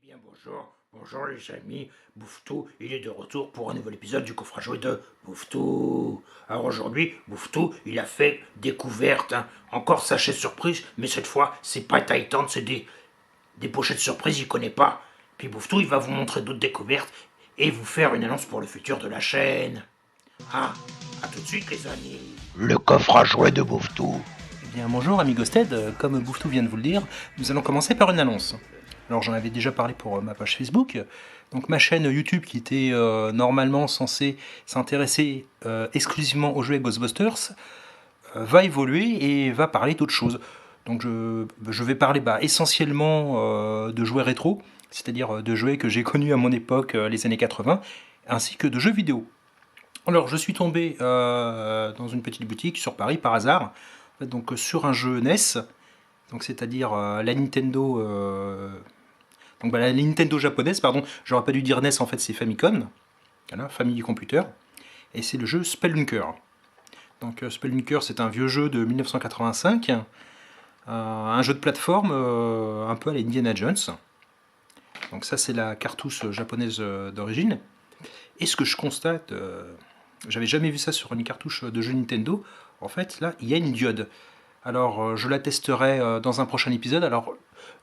Bien bonjour les amis, Bouvetou, il est de retour pour un nouvel épisode du coffre à jouer de Bouvetou. Alors aujourd'hui, Bouvetou, il a fait découverte, encore sachet surprise, mais cette fois, c'est pas Titan, c'est des pochettes surprises, il connaît pas. Puis Bouvetou, il va vous montrer d'autres découvertes et vous faire une annonce pour le futur de la chaîne. À tout de suite les amis. Le coffre à jouer de Bouvetou. Eh bien bonjour ami Ghosted, comme Bouvetou vient de vous le dire, nous allons commencer par une annonce. Alors j'en avais déjà parlé pour ma page Facebook, donc ma chaîne YouTube qui était normalement censée s'intéresser exclusivement aux jouets Ghostbusters, va évoluer et va parler d'autres choses. Donc je vais parler essentiellement de jouets rétro, c'est-à-dire de jouets que j'ai connus à mon époque, les années 80, ainsi que de jeux vidéo. Alors je suis tombé dans une petite boutique sur Paris par hasard, donc sur un jeu NES, donc c'est-à-dire la Nintendo, la Nintendo japonaise, pardon. J'aurais pas dû dire NES, en fait c'est Famicom, voilà, Family Computer, et c'est le jeu Spelunker. Donc Spelunker, c'est un vieux jeu de 1985, un jeu de plateforme un peu à la Indiana Jones. Donc ça c'est la cartouche japonaise d'origine. Et ce que je constate, j'avais jamais vu ça sur une cartouche de jeu Nintendo. En fait, là, il y a une diode. Alors, je la testerai dans un prochain épisode. Alors,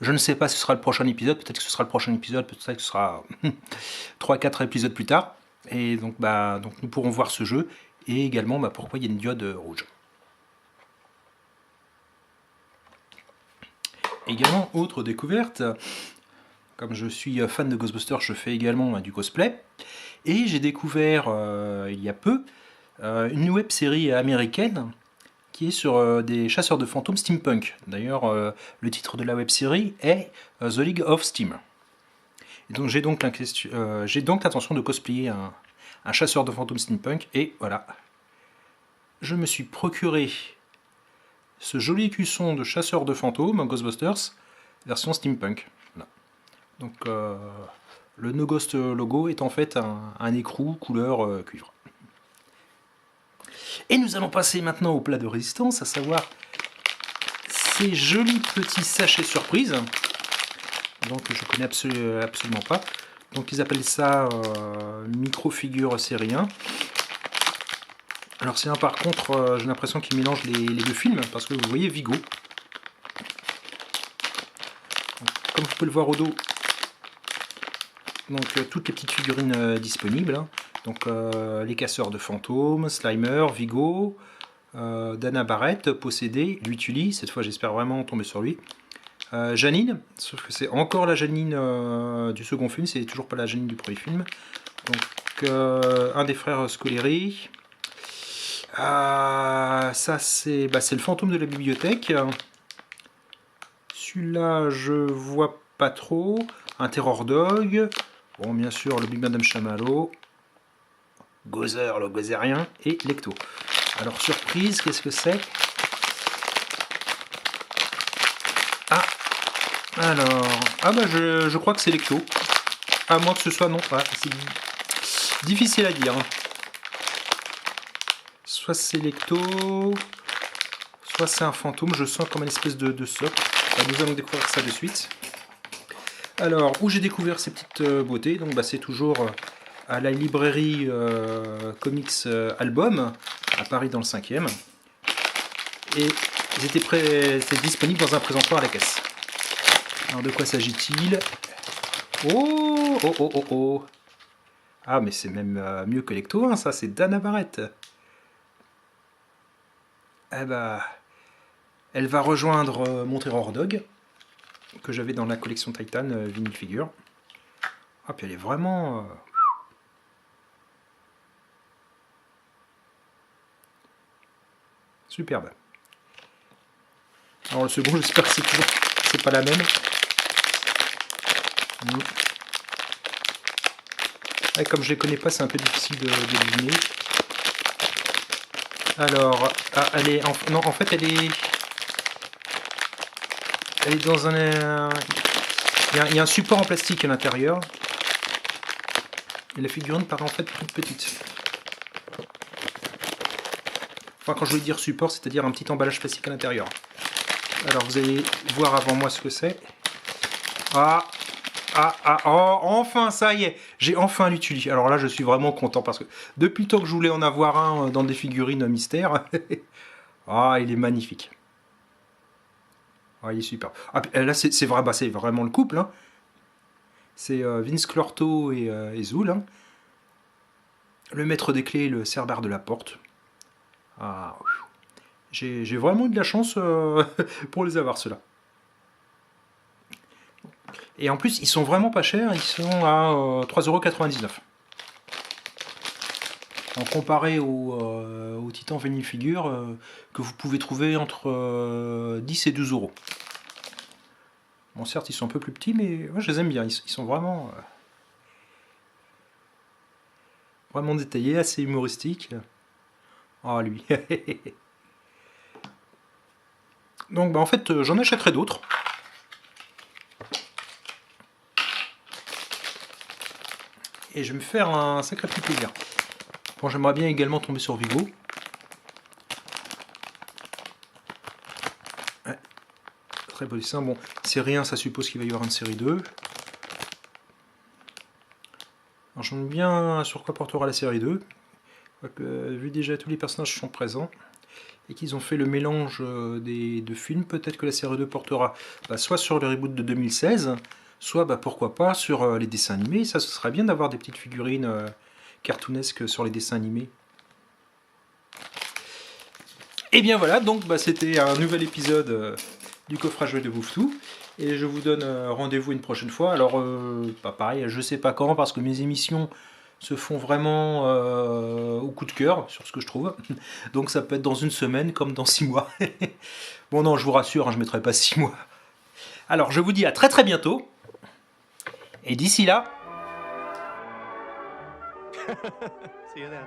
je ne sais pas si ce sera le prochain épisode. Peut-être que ce sera le prochain épisode. Peut-être que ce sera 3-4 épisodes plus tard. Et donc, nous pourrons voir ce jeu. Et également, pourquoi il y a une diode rouge. Également, autre découverte. Comme je suis fan de Ghostbusters, je fais également du cosplay. Et j'ai découvert, il y a peu, une web série américaine qui est sur des chasseurs de fantômes steampunk. D'ailleurs, le titre de la web série est The League of Steam. Et donc j'ai donc l'intention de cosplayer un chasseur de fantômes steampunk. Et voilà, je me suis procuré ce joli écusson de chasseur de fantômes Ghostbusters version steampunk. Voilà. Donc le No Ghost logo est en fait un écrou couleur cuivre. Et nous allons passer maintenant au plat de résistance, à savoir ces jolis petits sachets surprises. Donc je connais absolument pas. Donc ils appellent ça micro-figure série 1. Alors c'est un par contre, j'ai l'impression qu'ils mélangent les deux films, parce que vous voyez Vigo. Donc, comme vous pouvez le voir au dos, donc toutes les petites figurines disponibles. Donc les casseurs de fantômes, Slimer, Vigo, Dana Barrett, Possédé, lui Tully, cette fois j'espère vraiment tomber sur lui. Janine, sauf que c'est encore la Janine du second film, c'est toujours pas la Janine du premier film. Donc un des frères Scoleri. Ça c'est le fantôme de la bibliothèque. Celui-là je vois pas trop. Un Terror Dog. Bon, bien sûr, le Big Madame Chamallow. Gozer, le Gozerien. Et Lecto. Alors, surprise, qu'est-ce que c'est? Je crois que c'est Lecto. À moins que ce soit non. C'est difficile à dire. Soit c'est Lecto, soit c'est un fantôme. Je sens comme une espèce de socle. Nous allons découvrir ça de suite. Alors, où j'ai découvert ces petites beautés, donc c'est toujours à la librairie Comics Album, à Paris dans le 5e. Et ils étaient disponibles dans un présentoir à la caisse. Alors, de quoi s'agit-il? Oh. Ah, mais c'est même mieux que Lecto 1, ça, c'est Dana Barrett. Elle va rejoindre mon Terror Dog, que j'avais dans la collection Titan Vinyl Figure. Ah, puis elle est vraiment... superbe. Alors le second, j'espère que c'est pas la même. Ouais, comme je les connais pas, c'est un peu difficile de deviner. Alors, elle est... en fait, elle est dans un... Il y a un support en plastique à l'intérieur. Et la figurine paraît en fait toute petite. Enfin, quand je veux dire support, c'est-à-dire un petit emballage plastique à l'intérieur. Alors, vous allez voir avant moi ce que c'est. Ah, Oh, enfin, ça y est, j'ai enfin l'utilise. Alors là, je suis vraiment content parce que depuis le temps que je voulais en avoir un dans des figurines mystères. Ah, il est magnifique. Ah, il est super. Ah, là, c'est vrai, bah, vraiment le couple. Hein. C'est Vince Clorto et Zool. Hein. Le maître des clés, le cerbère de la porte. Ah, j'ai vraiment eu de la chance pour les avoir, ceux-là. Et en plus, ils sont vraiment pas chers, ils sont à 3,99 €. En comparé au Titan Vinyl Figure que vous pouvez trouver entre 10 et 12 €. Bon, certes, ils sont un peu plus petits, mais moi, je les aime bien. Ils sont vraiment, vraiment détaillés, assez humoristiques. Ah, lui. Donc, bah, en fait, j'en achèterai d'autres. Et je vais me faire un sacré petit plaisir. Bon, j'aimerais bien également tomber sur Vigo. Ouais. Très beau dessin. Bon, série 1, ça suppose qu'il va y avoir une série 2. Alors, j'aime bien sur quoi portera la série 2. Vu déjà tous les personnages sont présents et qu'ils ont fait le mélange des deux films, peut-être que la série 2 portera soit sur le reboot de 2016, soit pourquoi pas sur les dessins animés. Ça, ce serait bien d'avoir des petites figurines cartoonesques sur les dessins animés. Et bien voilà, donc c'était un nouvel épisode du coffre à jouets de Bouffe-Tout. Et je vous donne rendez-vous une prochaine fois. Alors, pareil, je sais pas quand, parce que mes émissions se font vraiment au coup de cœur, sur ce que je trouve. Donc ça peut être dans une semaine, comme dans 6 mois. Bon non, je vous rassure, hein, je ne mettrai pas 6 mois. Alors, je vous dis à très très bientôt. Et d'ici là... See you then.